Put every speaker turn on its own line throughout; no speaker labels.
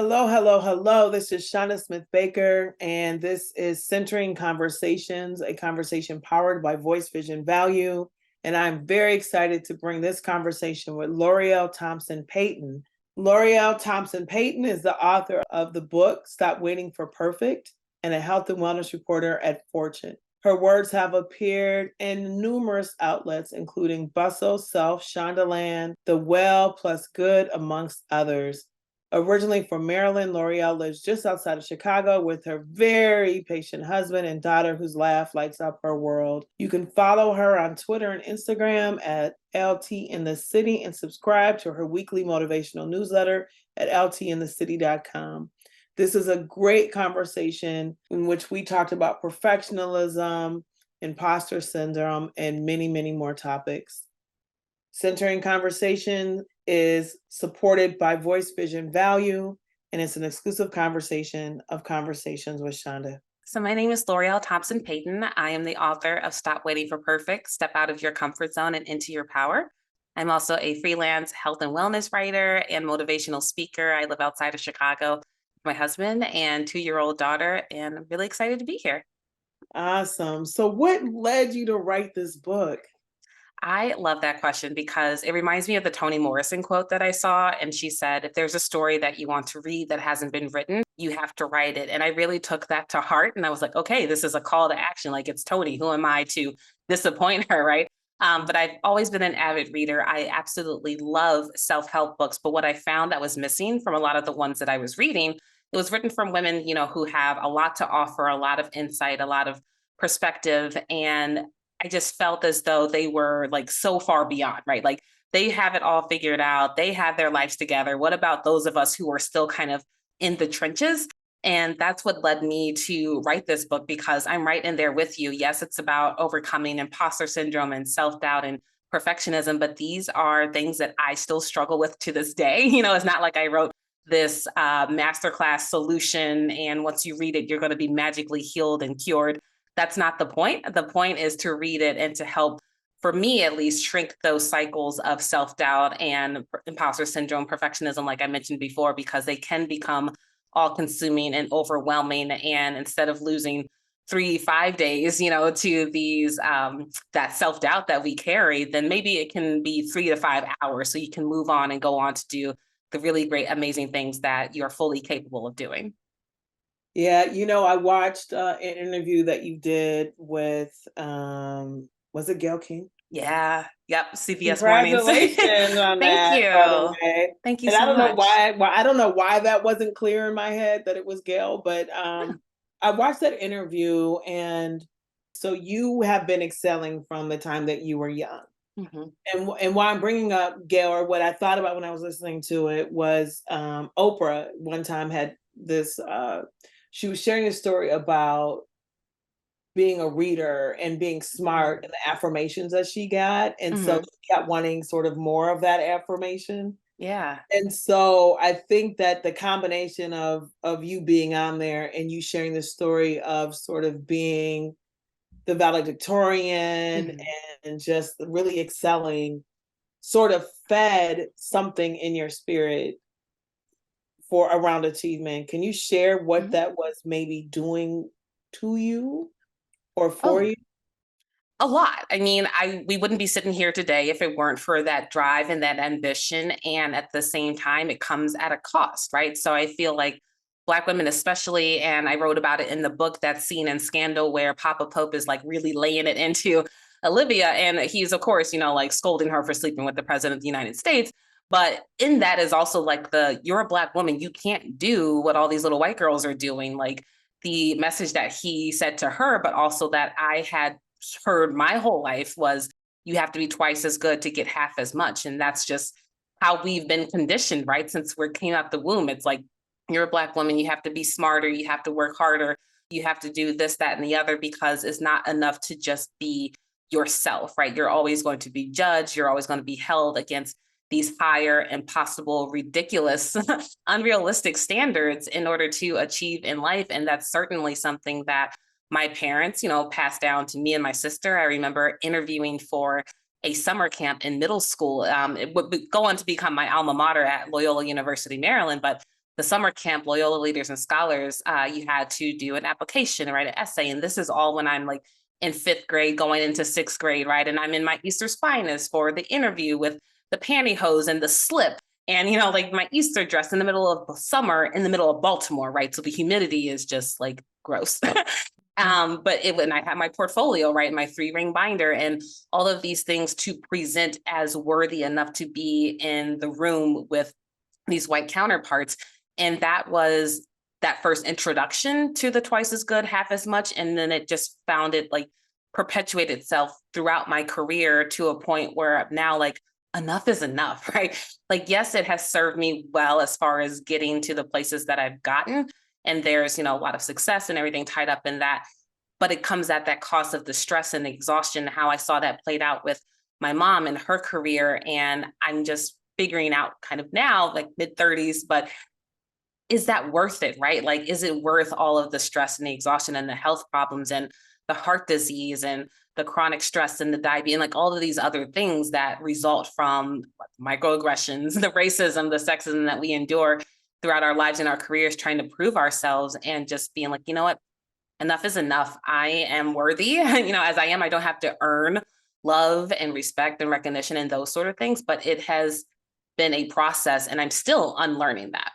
Hello, hello, hello. This is Chanda Smith Baker, and this is Centering Conversations, a conversation powered by Voice Vision Value. And I'm very excited to bring this conversation with L'Oreal Thompson Payton. L'Oreal Thompson Payton is the author of the book Stop Waiting for Perfect and a health and wellness reporter at Fortune. Her words have appeared in numerous outlets, including Bustle, Self, Shondaland, The Well, Plus Good, amongst others. Originally from Maryland, L'Oreal lives just outside of Chicago with her very patient husband and daughter whose laugh lights up her world. You can follow her on Twitter and Instagram at LT in the City and subscribe to her weekly motivational newsletter at ltinthecity.com. This is a great conversation in which we talked about perfectionism, imposter syndrome, and many, many more topics. Centering Conversation is supported by Voice Vision Value, and it's an exclusive conversation of Conversations with Chanda.
So my name is L'Oreal Thompson Payton. I am the author of Stop Waiting for Perfect, Step Out of Your Comfort Zone and Into Your Power. I'm also a freelance health and wellness writer and motivational speaker. I live outside of Chicago with my husband and 2-year-old daughter, and I'm really excited to be here.
Awesome. So what led you to write this book?
I love that question because it reminds me of the Toni Morrison quote that I saw. And she said, if there's a story that you want to read that hasn't been written, you have to write it. And I really took that to heart. And I was like, okay, this is a call to action. Like, it's Toni. Who am I to disappoint her? Right. But I've always been an avid reader. I absolutely love self-help books. But what I found that was missing from a lot of the ones that I was reading, it was written from women, who have a lot to offer, a lot of insight, a lot of perspective. And I just felt as though they were like so far beyond, right? Like they have it all figured out. They have their lives together. What about those of us who are still kind of in the trenches? And that's what led me to write this book, because I'm right in there with you. Yes, it's about overcoming imposter syndrome and self-doubt and perfectionism, but these are things that I still struggle with to this day. It's not like I wrote this masterclass solution, and once you read it, you're going to be magically healed and cured. That's not the point. The point is to read it and to help, for me at least, shrink those cycles of self-doubt and imposter syndrome, perfectionism, like I mentioned before, because they can become all-consuming and overwhelming. And instead of losing 3-5 days, to these that self-doubt that we carry, then maybe it can be 3 to 5 hours, so you can move on and go on to do the really great, amazing things that you're fully capable of doing.
Yeah, I watched an interview that you did with, was it Gail King?
Yeah. Yep. CBS Mornings.
Congratulations on
Thank
that, by the
you.
way.
Thank you
And I
so
don't know
much.
why I don't know why that wasn't clear in my head that it was Gail, but I watched that interview, and so you have been excelling from the time that you were young.
Mhm.
And why I'm bringing up Gail, or what I thought about when I was listening to it, was Oprah one time had this. She was sharing a story about being a reader and being smart and the affirmations that she got, and so
Mhm.
she kept wanting sort of more of that affirmation.
Yeah.
And so I think that the combination of you being on there and you sharing the story of sort of being the valedictorian
Mhm.
and just really excelling sort of fed something in your spirit for around achievement. Can you share what
Mhm.
that was maybe doing to you or for
Oh,
you?
a lot. I mean, we wouldn't be sitting here today if it weren't for that drive and that ambition. And at the same time, it comes at a cost, right? So I feel like Black women, especially, and I wrote about it in the book, that scene in Scandal where Papa Pope is like really laying it into Olivia. And he's, of course, like scolding her for sleeping with the president of the United States. But in that is also like you're a Black woman, you can't do what all these little white girls are doing. Like the message that he said to her, but also that I had heard my whole life was, you have to be twice as good to get half as much. And that's just how we've been conditioned, right? Since we came out the womb, it's like, you're a Black woman, you have to be smarter, you have to work harder, you have to do this, that, and the other, because it's not enough to just be yourself, right? You're always going to be judged, you're always going to be held against these higher, impossible, ridiculous, unrealistic standards in order to achieve in life. And that's certainly something that my parents, passed down to me and my sister. I remember interviewing for a summer camp in middle school. It would go on to become my alma mater at Loyola University, Maryland. But the summer camp, Loyola Leaders and Scholars, you had to do an application and write an essay. And this is all when I'm like in 5th grade going into 6th grade, right? And I'm in my Easter spinus for the interview with the pantyhose and the slip. And, like my Easter dress in the middle of summer in the middle of Baltimore, right? So the humidity is just like gross. When I had my portfolio, right, my 3-ring binder and all of these things to present as worthy enough to be in the room with these white counterparts. And that was that first introduction to the twice as good, half as much. And then it just found it like perpetuate itself throughout my career to a point where now like enough is enough, right? Like, yes, it has served me well as far as getting to the places that I've gotten. And there's, a lot of success and everything tied up in that. But it comes at that cost of the stress and the exhaustion, how I saw that played out with my mom and her career. And I'm just figuring out kind of now, like mid-30s, but is that worth it, right? Like, is it worth all of the stress and the exhaustion and the health problems and the heart disease and the chronic stress and the diabetes and like all of these other things that result from microaggressions, the racism, the sexism that we endure throughout our lives and our careers, trying to prove ourselves and just being like, you know what, enough is enough. I am worthy, as I am. I don't have to earn love and respect and recognition and those sort of things, but it has been a process and I'm still unlearning that.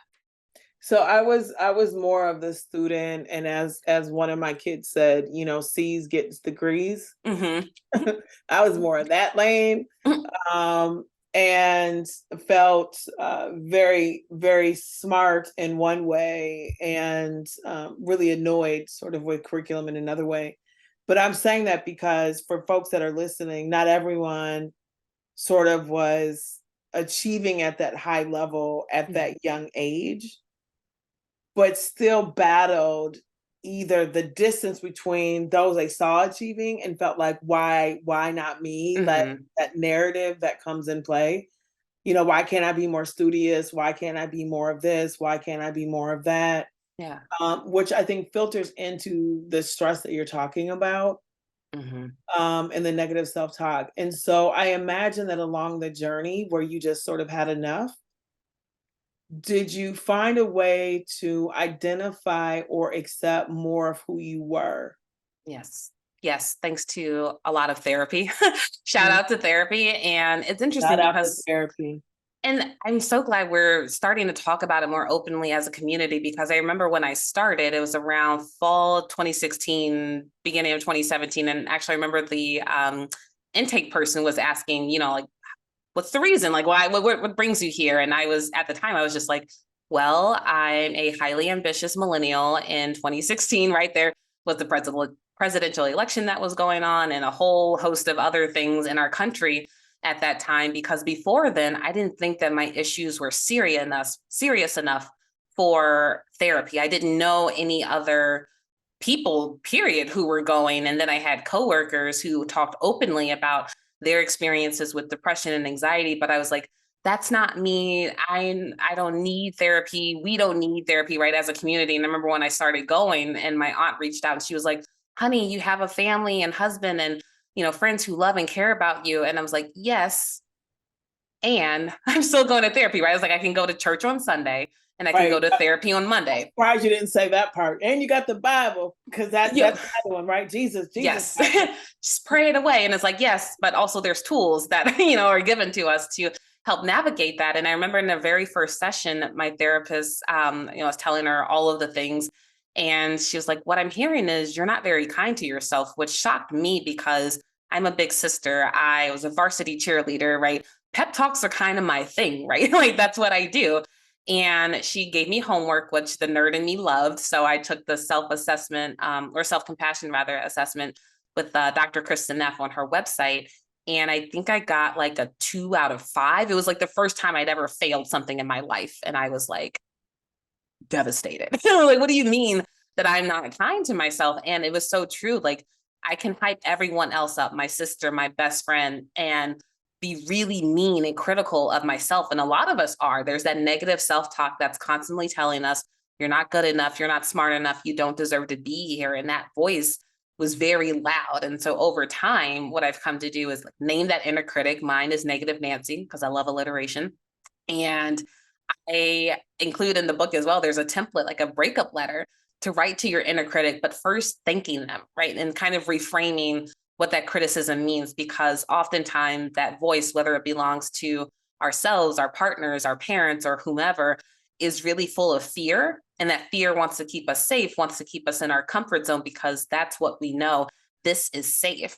So I was more of the student, and as one of my kids said, C's gets degrees.
Mm-hmm.
I was more in that lane, um, and felt very, very smart in one way, and really annoyed sort of with curriculum in another way. But I'm saying that because for folks that are listening, not everyone sort of was achieving at that high level at that young age, but still battled either the distance between those they saw achieving and felt like, why not me?
Mm-hmm.
That narrative that comes in play. Why can't I be more studious? Why can't I be more of this? Why can't I be more of that?
Yeah.
Which I think filters into the stress that you're talking about,
Mm-hmm.
and the negative self-talk. And so I imagine that along the journey where you just sort of had enough, did you find a way to identify or accept more of who you were?
Yes. Yes. Thanks to a lot of therapy. Shout
Mm.
out to therapy. And it's interesting
Shout out to
because,
therapy.
and I'm so glad we're starting to talk about it more openly as a community, because I remember when I started, it was around fall 2016, beginning of 2017. And actually, I remember the intake person was asking, like, what's the reason? Like, why, what brings you here? And I was, at the time, I was just like, well, I'm a highly ambitious millennial in 2016, right? There was the presidential election that was going on and a whole host of other things in our country at that time. Because before then, I didn't think that my issues were serious enough for therapy. I didn't know any other people, period, who were going. And then I had coworkers who talked openly about their experiences with depression and anxiety. But I was like, that's not me. I don't need therapy. We don't need therapy, right? As a community. And I remember when I started going and my aunt reached out and she was like, honey, you have a family and husband and, friends who love and care about you. And I was like, yes. And I'm still going to therapy, right? I was like, I can go to church on Sunday and I can go
Right.
to therapy on
I'm
Monday.
surprised you didn't say that part. And you got the Bible, because
Yeah.
that's the other one, right? Jesus.
Yes. Just pray it away. And it's like, yes, but also there's tools that, are given to us to help navigate that. And I remember in the very first session, my therapist, I was telling her all of the things. And she was like, what I'm hearing is you're not very kind to yourself, which shocked me because I'm a big sister. I was a varsity cheerleader, right? Pep talks are kind of my thing, right? Like that's what I do. And she gave me homework, which the nerd in me loved. So I took the self-assessment, or self-compassion rather assessment with Dr. Kristen Neff on her website. And I think I got like a 2 out of 5. It was like the first time I'd ever failed something in my life. And I was like devastated. Like, what do you mean that I'm not kind to myself? And it was so true. Like I can hype everyone else up, my sister, my best friend, and be really mean and critical of myself. And a lot of us are. There's that negative self-talk that's constantly telling us, you're not good enough, you're not smart enough, you don't deserve to be here. And that voice was very loud. And so over time, what I've come to do is like name that inner critic. Mine is Negative Nancy, because I love alliteration. And I include in the book as well, there's a template, like a breakup letter to write to your inner critic, but first thanking them, right? And kind of reframing what that criticism means, because oftentimes that voice, whether it belongs to ourselves, our partners, our parents, or whomever, is really full of fear. And that fear wants to keep us safe, wants to keep us in our comfort zone because that's what we know. This is safe.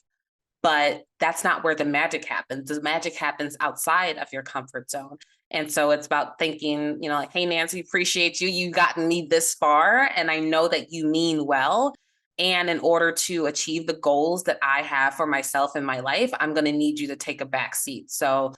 But that's not where the magic happens. The magic happens outside of your comfort zone. And so it's about thinking, like, hey, Nancy, appreciate you. You've gotten me this far. And I know that you mean well. And in order to achieve the goals that I have for myself in my life, I'm going to need you to take a back seat. So,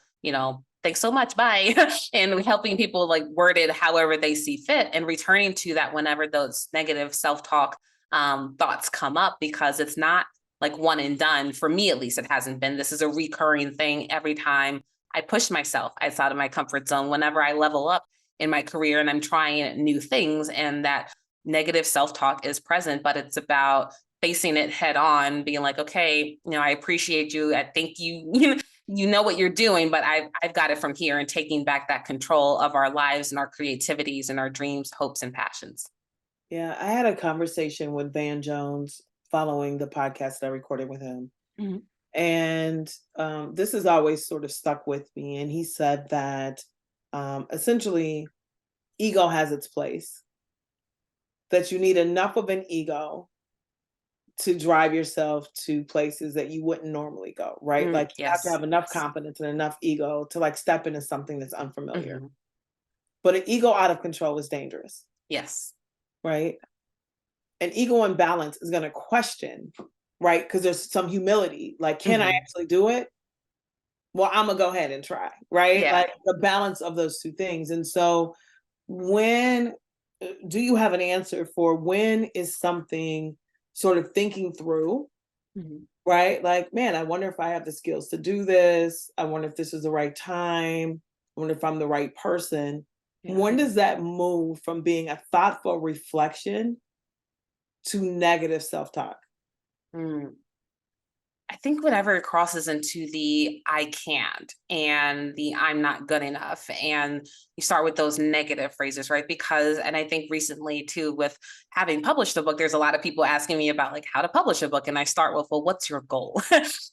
thanks so much. Bye. And helping people like word it however they see fit and returning to that whenever those negative self-talk thoughts come up, because it's not like one and done. For me, at least, it hasn't been. This is a recurring thing every time I push myself outside of my comfort zone, whenever I level up in my career and I'm trying new things, and that negative self-talk is present, but it's about facing it head on, being like, okay, I appreciate you. I think you know what you're doing, but I've got it from here, and taking back that control of our lives and our creativities and our dreams, hopes, and passions.
Yeah, I had a conversation with Van Jones following the podcast that I recorded with him.
Mhm.
And this has always sort of stuck with me. And he said that essentially, ego has its place, that you need enough of an ego to drive yourself to places that you wouldn't normally go, right? Like you have to
Yes.
have enough
Yes.
confidence and enough ego to like step into something that's unfamiliar.
Mhm.
But an ego out of control is dangerous,
Yes.
right? An ego imbalance is going to question, right? Because there's some humility. Like, can I
Mhm.
actually do it? Well, I'm gonna go ahead and try, right?
Yeah.
Like the balance of those two things. And so, when do you have an answer for when is something sort of thinking through,
Mhm.
right? Like, man, I wonder if I have the skills to do this. I wonder if this is the right time. I wonder if I'm the right person.
Yeah.
When does that move from being a thoughtful reflection to negative self talk?
Mm. I think whenever it crosses into the I can't and the I'm not good enough, and you start with those negative phrases, right? Because, and I think recently too, with having published a book, there's a lot of people asking me about like how to publish a book. And I start with, well, what's your goal?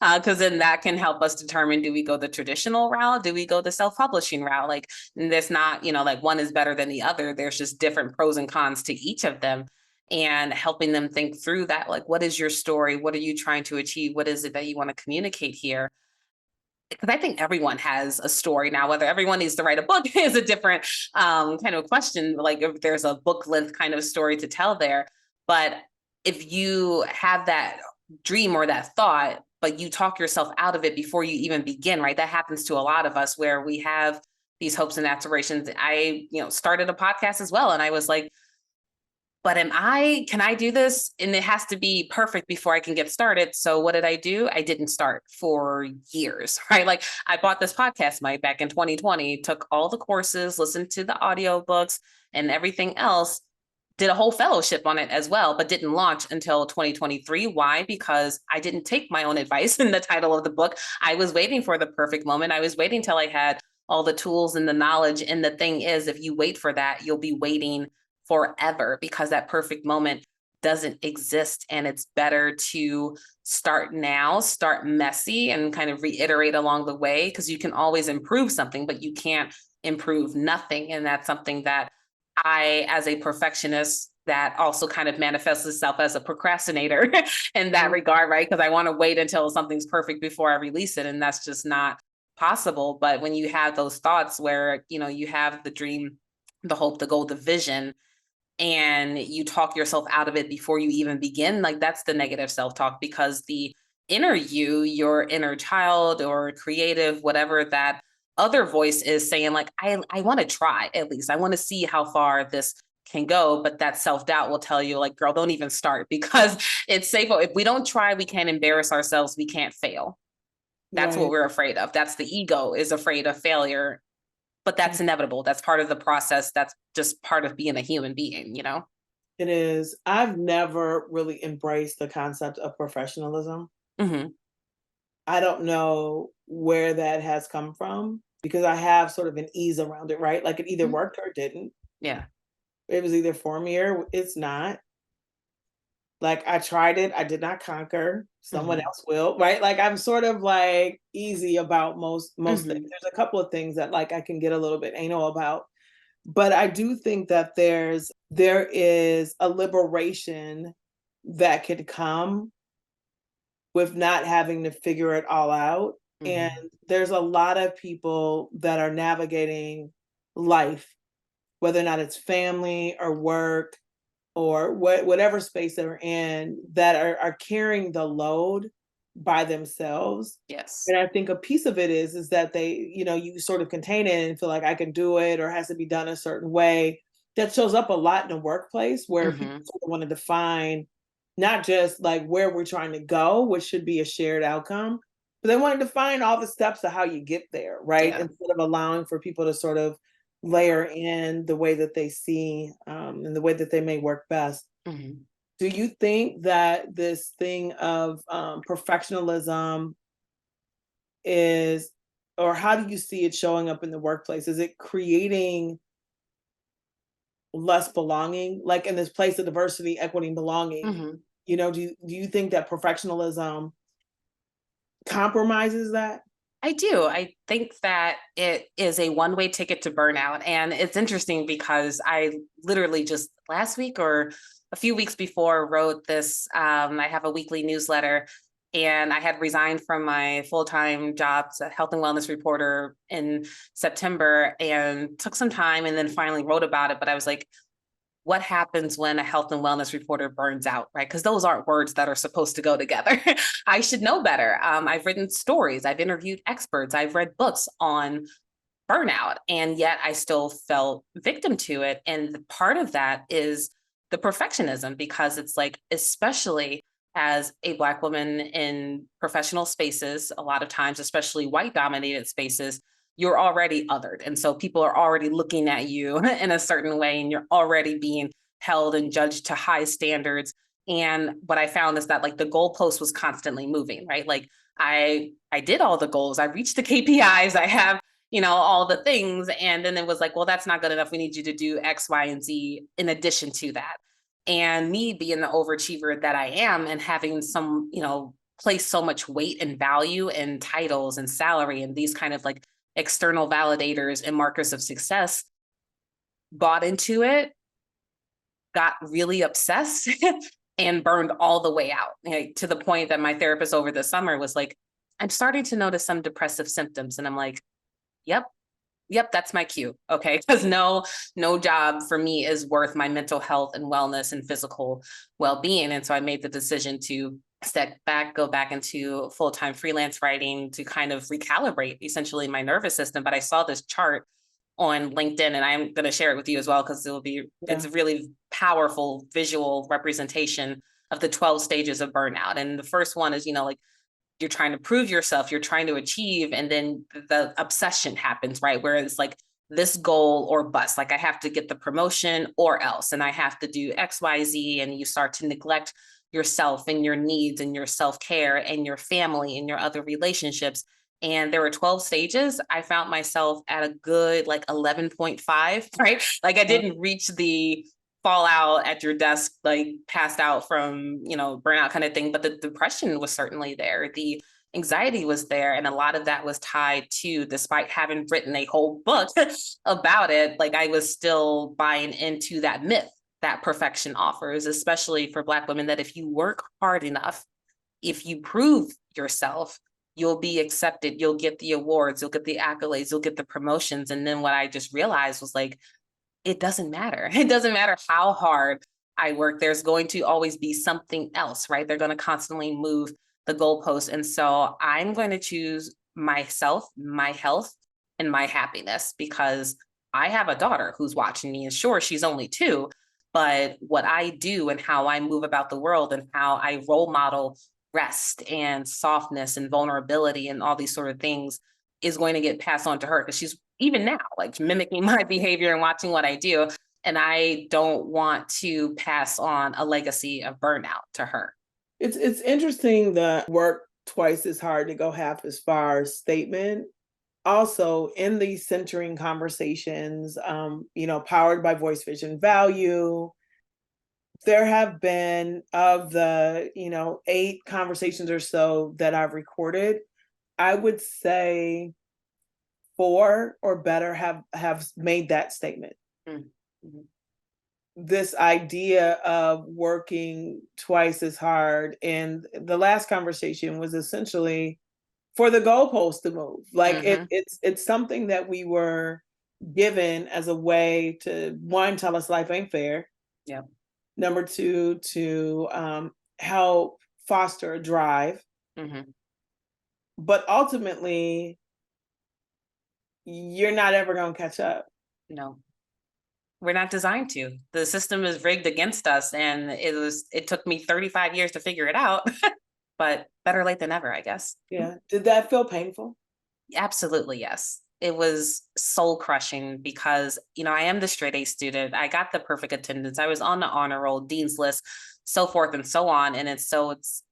Because then that can help us determine, do we go the traditional route? Do we go the self-publishing route? Like, there's not, like one is better than the other. There's just different pros and cons to each of them, and helping them think through that. Like, what is your story? What are you trying to achieve? What is it that you want to communicate here? Because I think everyone has a story now. Whether everyone needs to write a book is a different kind of question. Like, if there's a book length kind of story to tell there. But if you have that dream or that thought, but you talk yourself out of it before you even begin, right? That happens to a lot of us, where we have these hopes and aspirations. I, started a podcast as well. And I was like, but can I do this? And it has to be perfect before I can get started. So what did I do? I didn't start for years, right? Like, I bought this podcast mic back in 2020, took all the courses, listened to the audiobooks and everything else, did a whole fellowship on it as well, but didn't launch until 2023. Why? Because I didn't take my own advice in the title of the book. I was waiting for the perfect moment. I was waiting till I had all the tools and the knowledge. And the thing is, if you wait for that, you'll be waiting forever, because that perfect moment doesn't exist. And it's better to start now, start messy, and kind of reiterate along the way, because you can always improve something, but you can't improve nothing. And that's something that I, as a perfectionist, that also kind of manifests itself as a procrastinator in that
Mhm.
regard, right? Because I want to wait until something's perfect before I release it. And that's just not possible. But when you have those thoughts where, you have the dream, the hope, the goal, the vision, and you talk yourself out of it before you even begin, like, that's the negative self-talk. Because the inner you, your inner child or creative, whatever that other voice is saying, like, I want to try, at least I want to see how far this can go. But that self-doubt will tell you, like, girl, don't even start, because it's safe. If we don't try, we can't embarrass ourselves, we can't fail. That's what
Right.
we're afraid of. That's the ego, is afraid of failure. But that's inevitable. That's part of the process. That's just part of being a human being.
It is. I've never really embraced the concept of professionalism.
Hmm.
I don't know where that has come from. because I have sort of an ease around it, right? Like it either
Mhm.
worked or it didn't.
Yeah.
It was either for me or it's not. Like I tried it, I did not conquer. Someone
Mhm.
else will, right? Like I'm sort of like easy about most things.
Mhm.
There's a couple of things that like I can get a little bit anal about, but I do think that there is a liberation that could come with not having to figure it all out. And
Mhm.
there's a lot of people that are navigating life, whether or not it's family or work or whatever space they're in, that are carrying the load by themselves.
Yes.
And I think a piece of it is that they, you sort of contain it and feel like I can do it or it has to be done a certain way. That shows up a lot in the workplace where people
Mhm.
sort of want to define not just like where we're trying to go, which should be a shared outcome, but they want to define all the steps of how you get there, right?
Yeah.
Instead of allowing for people to sort of layer in the way that they see and the way that they may work best.
Mhm.
Do you think that this thing of perfectionism is, or how do you see it showing up in the workplace? Is it creating less belonging, like in this place of diversity, equity, and belonging?
Mhm.
Do you think that perfectionism compromises that?
I do. I think that it is a one-way ticket to burnout. And it's interesting because I literally just last week or a few weeks before wrote this. I have a weekly newsletter and I had resigned from my full-time job as a health and wellness reporter in September and took some time and then finally wrote about it. But I was like, what happens when a health and wellness reporter burns out, right? Because those aren't words that are supposed to go together. I should know better. I've written stories, I've interviewed experts, I've read books on burnout, and yet I still fell victim to it. And part of that is the perfectionism, because it's like, especially as a Black woman in professional spaces, a lot of times, especially white dominated spaces, you're already othered. And so people are already looking at you in a certain way, and you're already being held and judged to high standards. And what I found is that like the goalpost was constantly moving, right? Like I did all the goals, I reached the KPIs, I have all the things. And then it was like, well, that's not good enough. We need you to do X, Y, and Z in addition to that. And me being the overachiever that I am and having some, place so much weight and value and titles and salary and these kind of like external validators and markers of success, bought into it, got really obsessed and burned all the way out, like, to the point that my therapist over the summer was like, I'm starting to notice some depressive symptoms. And I'm like, yep, yep, that's my cue. Okay. Because no job for me is worth my mental health and wellness and physical well-being. And so I made the decision to step back, go back into full-time freelance writing to kind of recalibrate essentially my nervous system. But I saw this chart on LinkedIn and I'm going to share it with you as well because it's
Yeah.
a really powerful visual representation of the 12 stages of burnout. And the first one is, like you're trying to prove yourself, you're trying to achieve, and then the obsession happens, right? Where it's like this goal or bust, like I have to get the promotion or else, and I have to do X, Y, Z, and you start to neglect yourself and your needs and your self-care and your family and your other relationships. And there were 12 stages. I found myself at a good like 11.5, right? Like I
Yeah.
didn't reach the fall out at your desk, like passed out from, burnout kind of thing. But the depression was certainly there. The anxiety was there. And a lot of that was tied to, despite having written a whole book about it, like I was still buying into that myth that perfection offers, especially for Black women, that if you work hard enough, if you prove yourself, you'll be accepted, you'll get the awards, you'll get the accolades, you'll get the promotions. And then what I just realized was like, it doesn't matter. It doesn't matter how hard I work. There's going to always be something else, right? They're going to constantly move the goalposts. And so I'm going to choose myself, my health, and my happiness because I have a daughter who's watching me. And sure, she's only 2, but what I do and how I move about the world and how I role model rest and softness and vulnerability and all these sort of things is going to get passed on to her because she's even now like mimicking my behavior and watching what I do. And I don't want to pass on a legacy of burnout to her.
It's interesting that work twice as hard to go half as far statement. also in these centering conversations, powered by voice, vision, value, there have been, of the, 8 conversations or so that I've recorded, I would say 4 or better have made that statement.
Mm, mhm,
This idea of working twice as hard, and the last conversation was essentially for the goalpost to move. Like
mhm,
it's something that we were given as a way to, one, tell us life ain't fair.
yep,
Number two, to help foster a drive.
mhm,
But ultimately, you're not ever gonna catch up.
no. We're not designed to. The system is rigged against us, and it took me 35 years to figure it out, but better late than never, I guess.
Yeah. Did that feel painful?
Absolutely, yes. It was soul crushing because, I am the straight A student. I got the perfect attendance. I was on the honor roll, dean's list, so forth and so on. And it's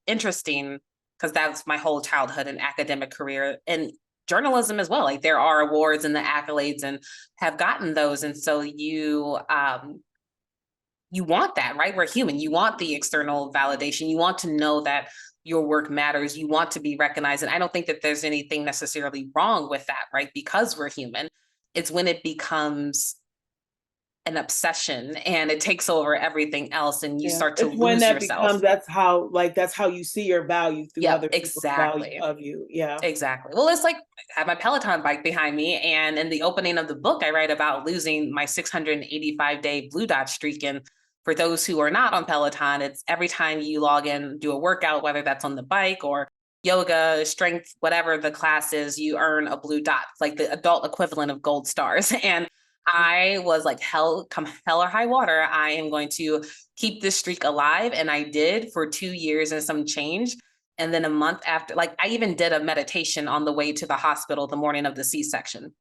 interesting because that's my whole childhood and academic career and journalism as well. Like there are awards and the accolades and have gotten those. And so you want that, right? We're human. You want the external validation. You want to know that your work matters. You want to be recognized. And I don't think that there's anything necessarily wrong with that, right? Because we're human. It's when it becomes an obsession and it takes over everything else and you
Yeah.
start to
It's when
lose
that becomes,
yourself.
that's how you see your value, through
Yep,
other people's value
exactly.
of you. Yeah.
Exactly. Well, it's like I have my Peloton bike behind me. And in the opening of the book, I write about losing my 685-day blue dot streak. And for those who are not on Peloton, it's every time you log in, do a workout, whether that's on the bike or yoga, strength, whatever the class is, you earn a blue dot, like the adult equivalent of gold stars. And I was like, come hell or high water, I am going to keep this streak alive. And I did for 2 years and some change. And then a month after, like I even did a meditation on the way to the hospital the morning of the C-section.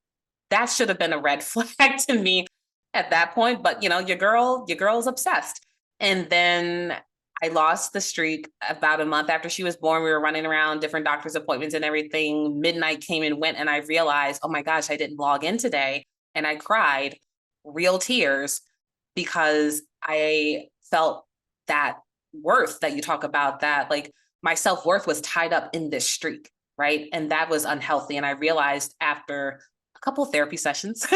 That should have been a red flag to me at that point. But your girl's obsessed. And then I lost the streak about a month after she was born. We were running around different doctor's appointments and everything. Midnight came and went, and I realized, oh my gosh, I didn't log in today. And I cried real tears because I felt that worth that you talk about, that like my self-worth was tied up in this streak, right? And that was unhealthy. And I realized after a couple of therapy sessions,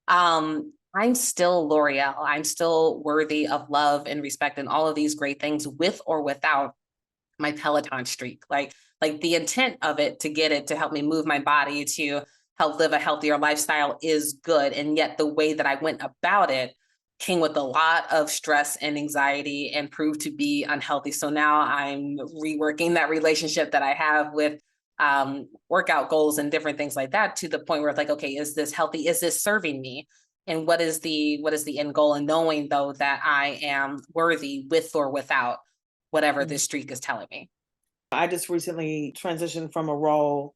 I'm still L'Oreal. I'm still worthy of love and respect and all of these great things with or without my Peloton streak. Like the intent of it to get it to help me move my body to help live a healthier lifestyle is good. And yet the way that I went about it came with a lot of stress and anxiety and proved to be unhealthy. So now I'm reworking that relationship that I have with workout goals and different things like that, to the point where it's like, okay, is this healthy? Is this serving me? And what is the end goal? And knowing though that I am worthy with or without whatever
Mhm.
this streak is telling me.
I just recently transitioned from a role,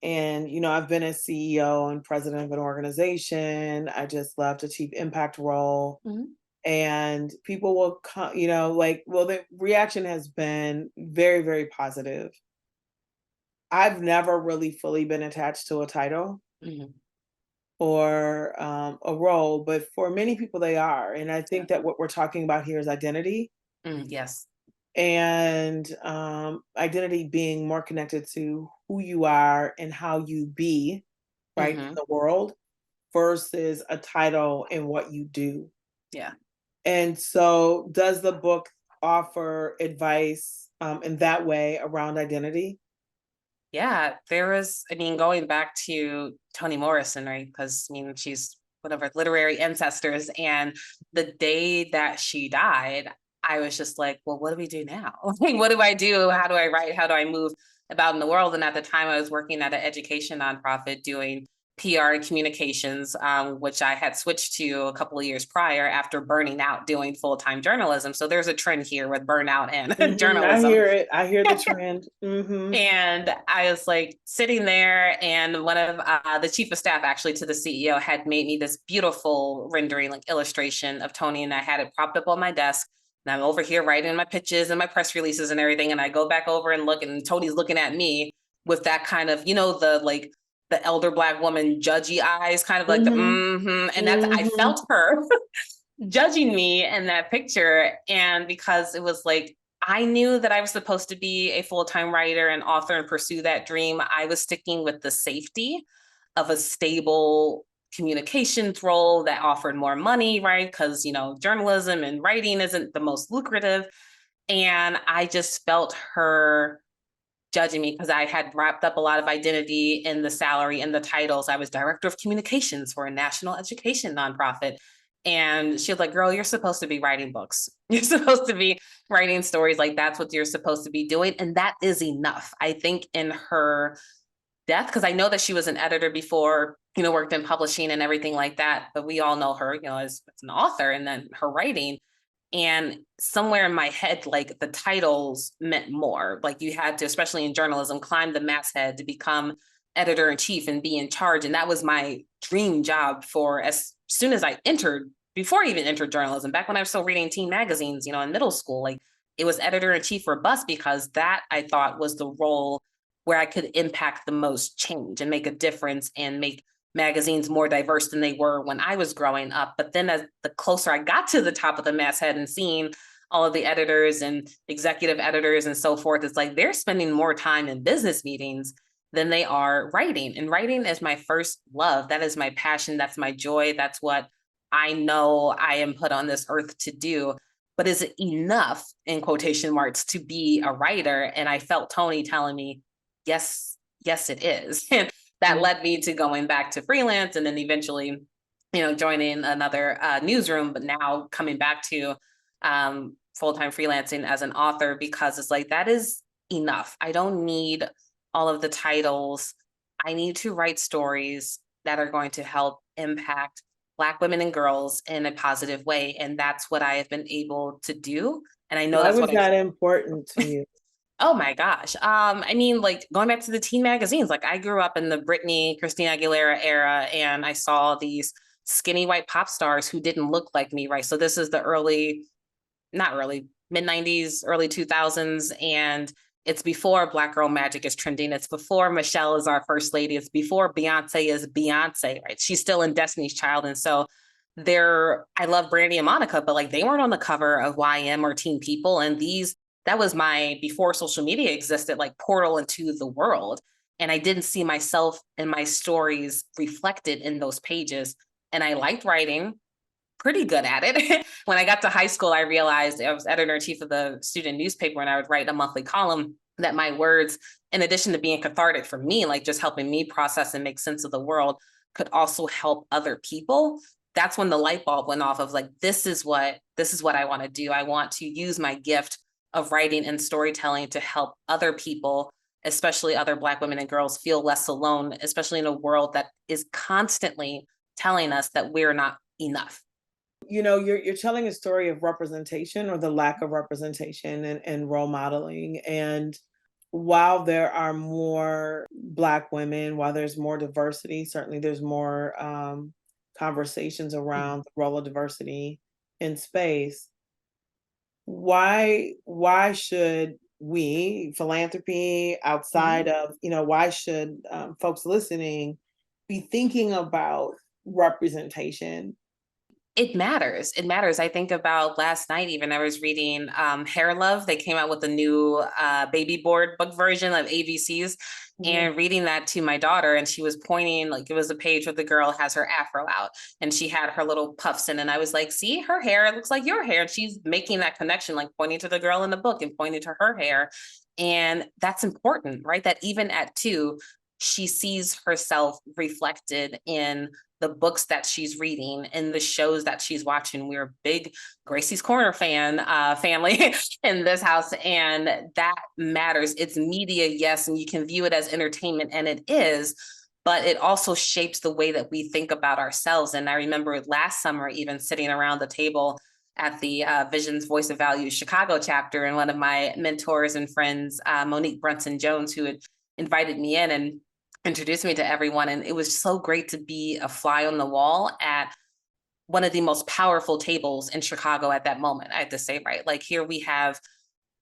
and I've been a CEO and president of an organization. I just left a chief impact role,
Mhm.
and people will come, like, well, the reaction has been very, very positive. I've never really fully been attached to a title
Mhm.
or a role, but for many people they are. And I
Yeah.
think that what we're talking about here is identity,
Yes.
and identity being more connected to who you are and how you be, right, in
Hmm.
the world, versus a title and what you do.
Yeah.
And so, does the book offer advice in that way around identity?
Yeah. I mean, going back to Toni Morrison, right? Because I mean, she's one of our literary ancestors. And the day that she died, I was just like, well, what do we do now? Like, what do I do? How do I write? How do I move about in the world? And at the time, I was working at an education nonprofit doing PR and communications, which I had switched to a couple of years prior after burning out doing full-time journalism. So there's a trend here with burnout and
I
journalism.
hear it. I hear the trend.
And I was like sitting there, and one of the chief of staff, actually, to the CEO, had made me this beautiful rendering, like illustration of Toni, and I had it propped up on my desk. And I'm over here writing my pitches and my press releases and everything. And I go back over and look, and Tony's looking at me with that kind of, the like the elder Black woman judgy eyes, kind of like the
Mm-hmm.
and that's I
Mm-hmm.
felt her judging me in that picture. And because it was like, I knew that I was supposed to be a full-time writer and author and pursue that dream, I was sticking with the safety of a stable communications role that offered more money, right? Because, journalism and writing isn't the most lucrative. And I just felt her judging me because I had wrapped up a lot of identity in the salary and the titles. I was director of communications for a national education nonprofit. And she was like, girl, you're supposed to be writing books. You're supposed to be writing stories. Like, that's what you're supposed to be doing. And that is enough. I think in her death, because I know that she was an editor before, worked in publishing and everything like that. But we all know her, as an author, and then her writing. And somewhere in my head, like, the titles meant more. Like, you had to, especially in journalism, climb the masthead to become editor in chief and be in charge. And that was my dream job for as soon as I entered, before I even entered journalism, back when I was still reading teen magazines, in middle school. Like, it was editor in chief for Bus, because that, I thought, was the role where I could impact the most change and make a difference and make magazines more diverse than they were when I was growing up. But then, as the closer I got to the top of the masthead and seeing all of the editors and executive editors and so forth, it's like they're spending more time in business meetings than they are writing. And writing is my first love. That is my passion. That's my joy. That's what I know I am put on this earth to do. But is it enough, in quotation marks, to be a writer? And I felt Tony telling me, yes, yes, it is. And that led me to going back to freelance, and then eventually, joining another newsroom, but now coming back to full-time freelancing as an author, because it's like, that is enough. I don't need all of the titles. I need to write stories that are going to help impact Black women and girls in a positive way. And that's what I have been able to do. And I know
Why
that's
was
what
that important to you?
Oh my gosh. I mean, like, going back to the teen magazines, like, I grew up in the Britney, Christina Aguilera era, and I saw these skinny white pop stars who didn't look like me, right? So this is the not early, mid 90s, early 2000s. And it's before Black Girl Magic is trending. It's before Michelle is our first lady. It's before Beyonce is Beyonce, right? She's still in Destiny's Child. And so I love Brandy and Monica, but, like, they weren't on the cover of YM or Teen People. And that was my, before social media existed, like, portal into the world. And I didn't see myself and my stories reflected in those pages. And I liked writing, pretty good at it. When I got to high school, I realized, I was editor in chief of the student newspaper, and I would write a monthly column, that my words, in addition to being cathartic for me, like just helping me process and make sense of the world, could also help other people. That's when the light bulb went off of, like, this is what I want to do. I want to use my gift of writing and storytelling to help other people, especially other Black women and girls, feel less alone, especially in a world that is constantly telling us that we're not enough.
You're telling a story of representation, or the lack of representation, and role modeling. And while there are more Black women, while there's more diversity, certainly there's more conversations around the role of diversity in space. Why should we, philanthropy, outside of, why should folks listening be thinking about representation?
It matters. It matters. I think about last night, even I was reading Hair Love. They came out with a new baby board book version of ABCs, and reading that to my daughter. And she was pointing, like, it was a page where the girl has her afro out and she had her little puffs in. And I was like, see, her hair, it looks like your hair. And she's making that connection, like pointing to the girl in the book and pointing to her hair. And that's important, right? That even at 2, she sees herself reflected in the books that she's reading and the shows that she's watching. We're a big Gracie's Corner family in this house, and that matters. It's media, yes, and you can view it as entertainment, and it is, but it also shapes the way that we think about ourselves. And I remember last summer, even sitting around the table at the Visions Voice of Value Chicago chapter, and one of my mentors and friends, Monique Brunson Jones, who had invited me in and introduced me to everyone. And it was so great to be a fly on the wall at one of the most powerful tables in Chicago at that moment. I have to say, right? Like, here we have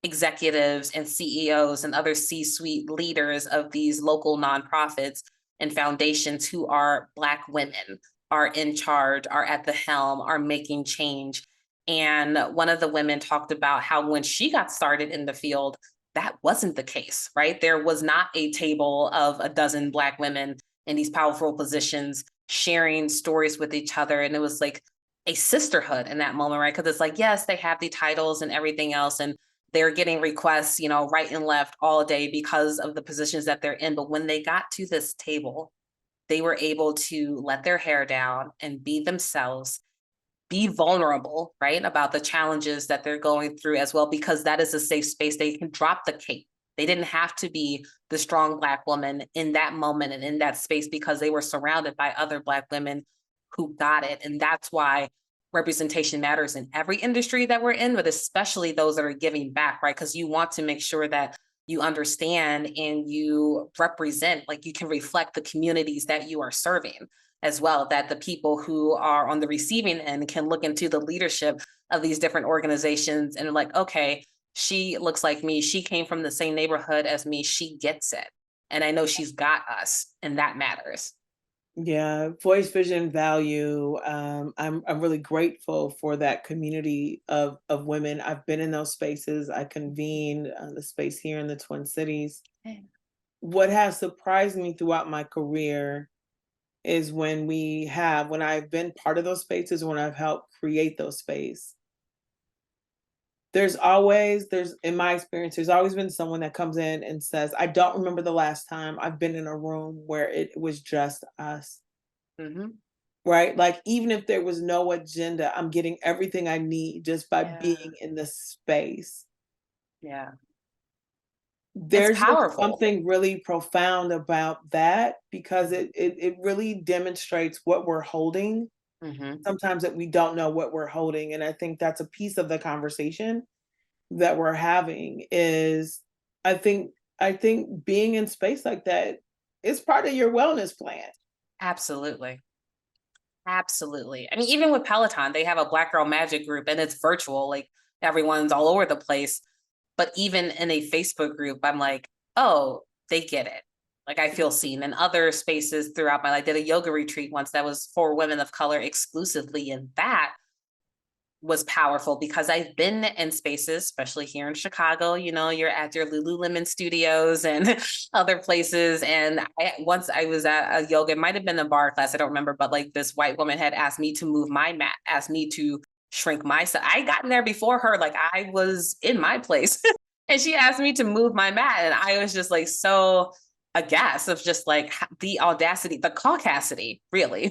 executives and CEOs and other C-suite leaders of these local nonprofits and foundations who are Black women are in charge, are at the helm, are making change. And one of the women talked about how when she got started in the field, that wasn't the case, right? There was not a table of a dozen Black women in these powerful positions sharing stories with each other. And it was like a sisterhood in that moment, right? Because it's like, yes, they have the titles and everything else, and they're getting requests, right and left all day because of the positions that they're in. But when they got to this table, they were able to let their hair down and be themselves, be vulnerable, right? About the challenges that they're going through as well, because that is a safe space. They can drop the cape. They didn't have to be the strong Black woman in that moment and in that space because they were surrounded by other Black women who got it. And that's why representation matters in every industry that we're in, but especially those that are giving back, right? Because you want to make sure that you understand and you represent, like you can reflect the communities that you are serving as well, that the people who are on the receiving end can look into the leadership of these different organizations and like, okay, she looks like me. She came from the same neighborhood as me. She gets it. And I know she's got us, and that matters.
Yeah, voice, vision, value. I'm really grateful for that community of women. I've been in those spaces. I convene the space here in the Twin Cities.
Okay.
What has surprised me throughout my career is when I've been part of those spaces, when I've helped create those space. There's in my experience, there's always been someone that comes in and says, I don't remember the last time I've been in a room where it was just us.
Mm-hmm.
Right? Like, even if there was no agenda, I'm getting everything I need just by
Yeah.
being in the space.
Yeah. It's
There's just
powerful.
something really profound about that because it really demonstrates what we're holding,
Mm-hmm.
sometimes that we don't know what we're holding, and I think that's a piece of the conversation that we're having is I think being in space like that is part of your wellness plan.
Absolutely. Absolutely. I mean, even with Peloton, they have a Black Girl Magic group and it's virtual, like everyone's all over the place. But even in a Facebook group, I'm like, oh, they get it. Like I feel seen in other spaces throughout my life. I did a yoga retreat once that was for women of color exclusively. And that was powerful because I've been in spaces, especially here in Chicago, you're at your Lululemon studios and other places. And once I was at a yoga, it might have been a bar class, I don't remember, but like this white woman had asked me to move my mat, asked me to shrink myself. I gotten there before her, like I was in my place. And she asked me to move my mat. And I was just like so aghast of just like the audacity, the caucasity, really,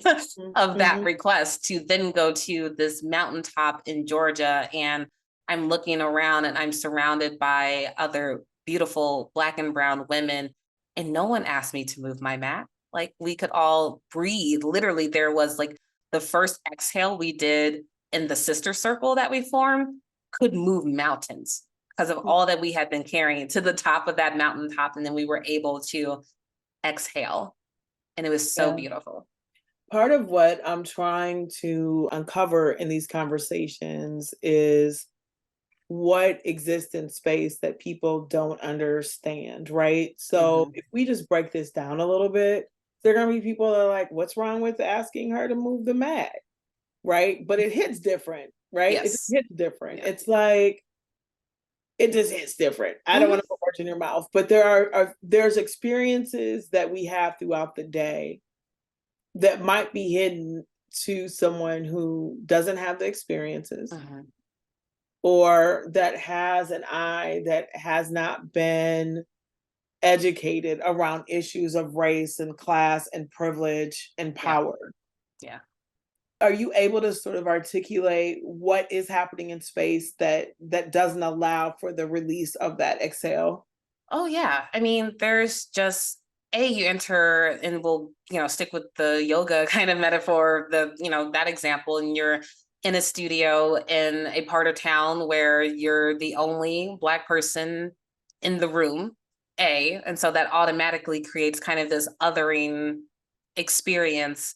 of that
Mhm.
request to then go to this mountaintop in Georgia. And I'm looking around and I'm surrounded by other beautiful Black and brown women. And no one asked me to move my mat. Like we could all breathe. Literally, there was like the first exhale we did in the sister circle that we formed could move mountains because of all that we had been carrying to the top of that mountaintop. And then we were able to exhale. And it was so
Yeah.
beautiful.
Part of what I'm trying to uncover in these conversations is what exists in space that people don't understand, right? So
Mm-hmm.
if we just break this down a little bit, there are gonna be people that are like, what's wrong with asking her to move the mat? Right? But it hits different, right? It just
Yes.
hits different.
Yeah.
It's like it just hits different. I don't
Mm-hmm.
want to put words in your mouth, but there's experiences that we have throughout the day that might be hidden to someone who doesn't have the experiences
Mm-hmm.
or that has an eye that has not been educated around issues of race and class and privilege and
Yeah.
power.
Yeah.
Are you able to sort of articulate what is happening in space that doesn't allow for the release of that exhale?
Oh yeah. I mean, there's just you enter and we'll, stick with the yoga kind of metaphor, that example, and you're in a studio in a part of town where you're the only Black person in the room, and so that automatically creates kind of this othering experience.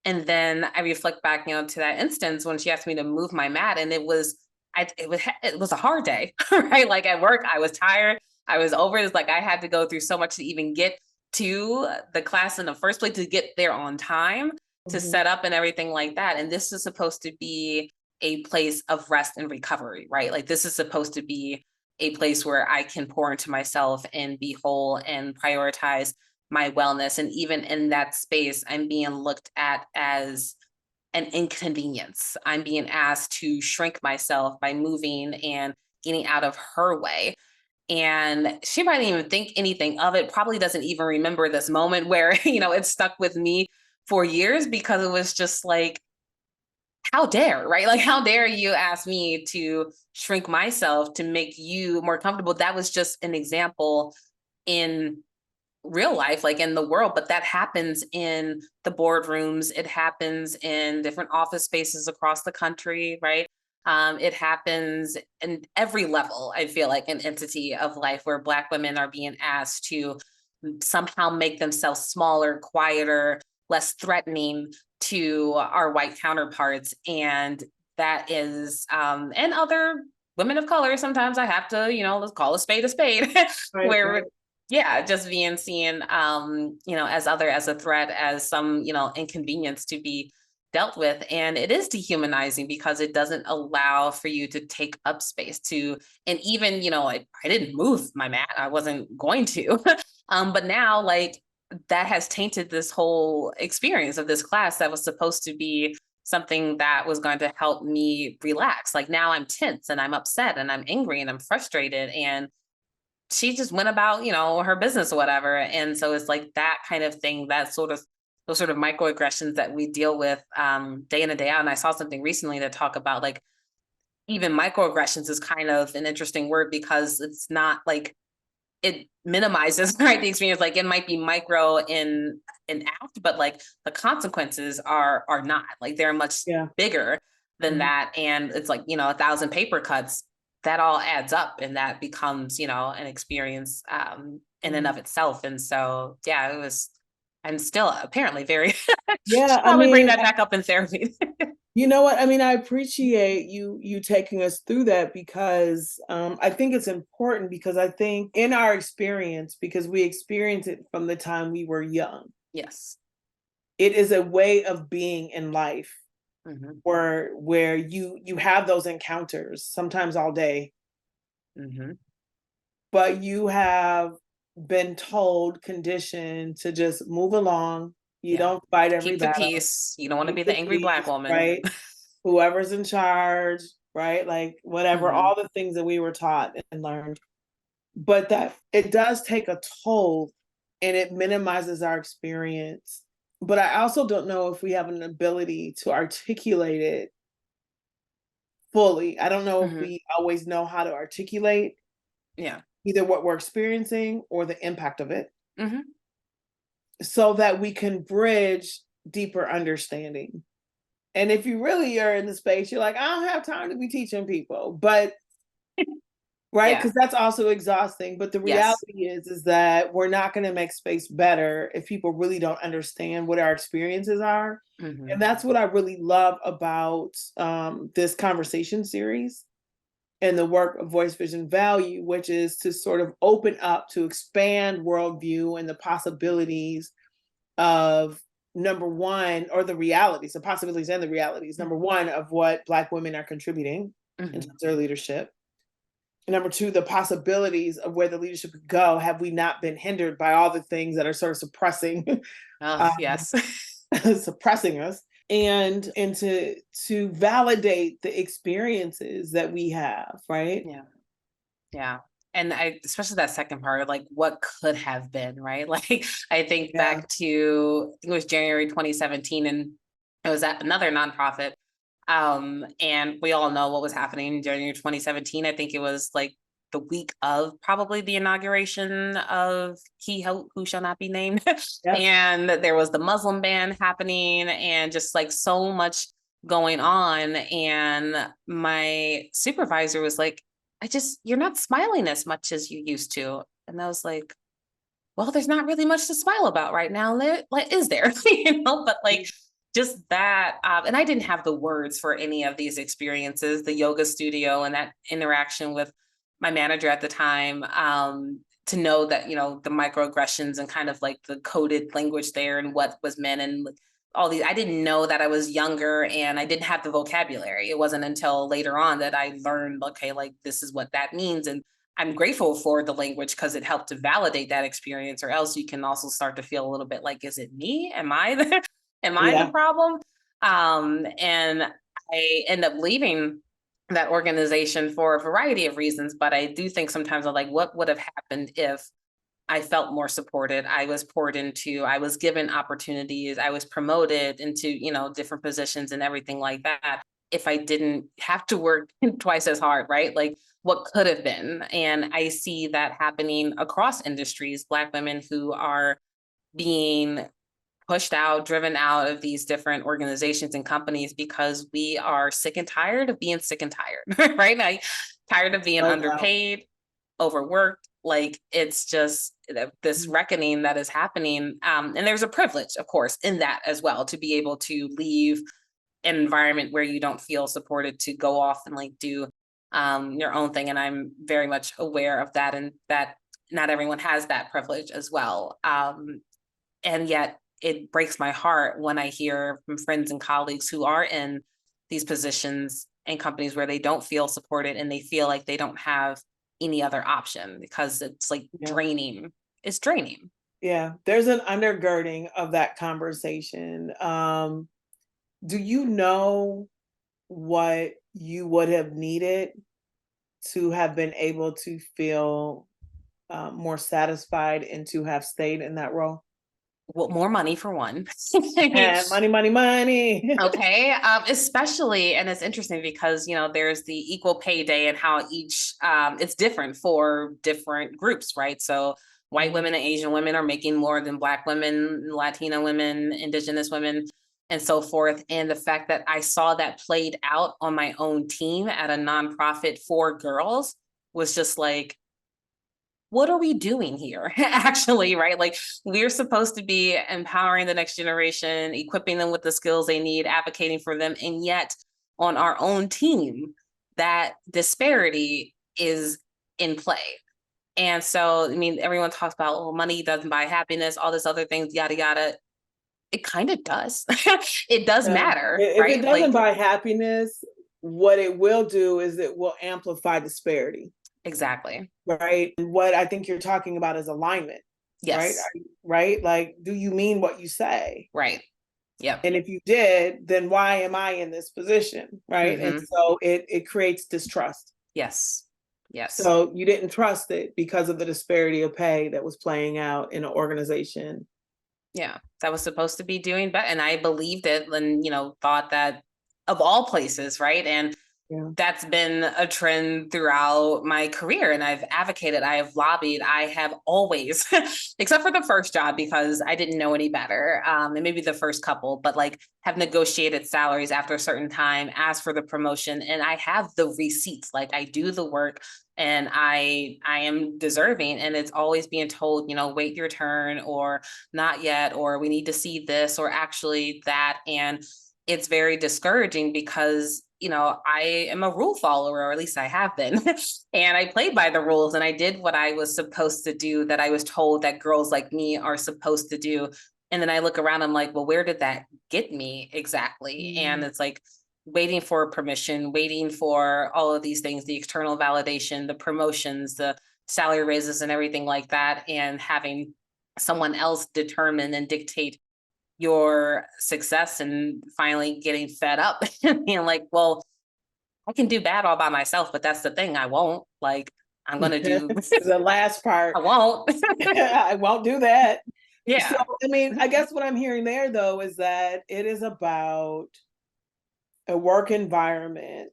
And then I reflect back, to that instance when she asked me to move my mat, and it was a hard day, right? Like at work, I was tired. I was over it. It's like I had to go through so much to even get to the class in the first place, to get there on time, to
Mhm.
set up and everything like that. And this is supposed to be a place of rest and recovery, right? Like this is supposed to be a place where I can pour into myself and be whole and prioritize my wellness. And even in that space, I'm being looked at as an inconvenience. I'm being asked to shrink myself by moving and getting out of her way. And she might even think anything of it, probably doesn't even remember this moment where, it stuck with me for years, because it was just like, how dare, right? Like, how dare you ask me to shrink myself to make you more comfortable? That was just an example in real life, like in the world, but that happens in the boardrooms. It happens in different office spaces across the country, right? It happens in every level, I feel like, an entity of life where Black women are being asked to somehow make themselves smaller, quieter, less threatening to our white counterparts. And that is, and other women of color, sometimes I have to, let's call a spade,
Right, right.
where yeah, just being seen, as a threat, as some, inconvenience to be dealt with. And it is dehumanizing because it doesn't allow for you to take up space to, and even, I didn't move my mat. I wasn't going to. But now, like, that has tainted this whole experience of this class that was supposed to be something that was going to help me relax. Like now I'm tense and I'm upset and I'm angry and I'm frustrated, and she just went about, her business or whatever. And so it's like that kind of thing, that sort of those sort of microaggressions that we deal with day in and day out. And I saw something recently that talk about like even microaggressions is kind of an interesting word, because it's not like it minimizes right the experience. Like it might be micro in an act, but like the consequences are not, like they're much
Yeah.
bigger than
Mhm.
that. And it's like, 1,000 paper cuts, that all adds up, and that becomes, an experience in and
Mhm.
of itself. And so yeah, I'm still apparently very
Yeah,
should
I
probably bring
mean,
that back up in therapy.
you know what? I mean, I appreciate you taking us through that because I think it's important because I think in our experience, because we experience it from the time we were young,
Yes.
it is a way of being in life
Hmm.
where you have those encounters sometimes all day,
Hmm.
but you have been told, conditioned to just move along. You
Yeah.
don't fight every
Keep the
battle,
peace. You don't want to
keep
be the
the
angry Black
peace,
woman.
right? Whoever's in charge, right? Like whatever,
Hmm.
all the things that we were taught and learned. But that it does take a toll and it minimizes our experience. But I also don't know if we have an ability to articulate it fully. I don't know if
Hmm.
we always know how to articulate
Yeah.
either what we're experiencing or the impact of it
Hmm.
so that we can bridge deeper understanding. And if you really are in the space, you're like, I don't have time to be teaching people, but right,
Yeah.
because that's also exhausting. But the
Yes.
reality is that we're not going to make space better if people really don't understand what our experiences are. And
Hmm.
that's what I really love about this conversation series and the work of Voice Vision Value, which is to sort of open up, to expand worldview and the possibilities of number one, or the realities, the possibilities and the realities, number one, of what Black women are contributing in
Hmm.
terms of their leadership. And number two, the possibilities of where the leadership could go have we not been hindered by all the things that are sort of suppressing
Oh,
um,
yes.
suppressing us, and to validate the experiences that we have, right?
Yeah. Yeah. And I, especially that second part, like what could have been, right? Like I think
Yeah.
back to, I think it was January 2017, and it was at another nonprofit. And we all know what was happening in January 2017. I think it was like the week of probably the inauguration of who shall not be named.
Yep.
And there was the Muslim ban happening, and just like so much going on. And my supervisor was like, you're not smiling as much as you used to. And I was like, well, there's not really much to smile about right now. Like, is there? But like just that. And I didn't have the words for any of these experiences, the yoga studio and that interaction with my manager at the time. to know that, the microaggressions and kind of like the coded language there and what was meant and all these. I didn't know that I was younger and I didn't have the vocabulary. It wasn't until later on that I learned, okay, like this is what that means. And I'm grateful for the language because it helped to validate that experience, or else you can also start to feel a little bit like, is it me? Am I am I the
Yeah.
problem? And I end up leaving that organization for a variety of reasons, but I do think sometimes I'm like, what would have happened if I felt more supported, I was poured into, I was given opportunities, I was promoted into, different positions and everything like that. If I didn't have to work twice as hard, right? Like what could have been. And I see that happening across industries, Black women who are being pushed out, driven out of these different organizations and companies because we are sick and tired of being sick and tired, right? Like, tired of being
No doubt.
underpaid, overworked. Like it's just this
Mhm.
reckoning that is happening. And there's a privilege, of course, in that as well, to be able to leave an environment where you don't feel supported to go off and like do your own thing. And I'm very much aware of that, and that not everyone has that privilege as well. And yet it breaks my heart when I hear from friends and colleagues who are in these positions and companies where they don't feel supported and they feel like they don't have any other option because it's like
Yeah.
draining. It's draining.
Yeah. There's an undergirding of that conversation. Do you know what you would have needed to have been able to feel more satisfied and to have stayed in that role?
Well, more money for one. I mean,
Money, money, money.
okay. Especially, and it's interesting because, there's the equal pay day and how each, it's different for different groups, right? So white
Mhm.
women and Asian women are making more than Black women, Latina women, Indigenous women, and so forth. And the fact that I saw that played out on my own team at a nonprofit for girls was just like, what are we doing here? Actually, right? Like we're supposed to be empowering the next generation, equipping them with the skills they need, advocating for them. And yet on our own team, that disparity is in play. And so, I mean, everyone talks about, oh, money doesn't buy happiness, all this other things, yada, yada. It kind of does. It does
Yeah.
matter,
If it
right?
doesn't
Like,
buy happiness, what it will do is it will amplify disparity,
exactly.
right? And what I think you're talking about is alignment, right?
Yes.
Right? Like, do you mean what you say?
Right. Yep.
And if you did, then why am I in this position? Right. And
Mm-hmm.
so it creates distrust.
Yes. Yes.
So you didn't trust it because of the disparity of pay that was playing out in an organization.
Yeah, that was supposed to be doing better. And I believed it and, thought that of all places, right? And
Yeah.
that's been a trend throughout my career. And I've advocated, I have lobbied, I have always, except for the first job because I didn't know any better. And maybe the first couple, but like have negotiated salaries after a certain time, asked for the promotion. And I have the receipts, like I do the work and I am deserving. And it's always being told, wait your turn or not yet, or we need to see this or actually that. And it's very discouraging because I am a rule follower, or at least I have been. And I played by the rules and I did what I was supposed to do, that I was told that girls like me are supposed to do. And then I look around, I'm like, well, where did that get me exactly? And
Mm.
it's like waiting for permission, waiting for all of these things, the external validation, the promotions, the salary raises and everything like that, and having someone else determine and dictate your success, and finally getting fed up and being like, well, I can do bad all by myself, but that's the thing. I won't. Like, I'm going to do,
The last part,
I won't.
I won't do that. So,
Yeah.
I mean, I guess what I'm hearing there, though, is that it is about a work environment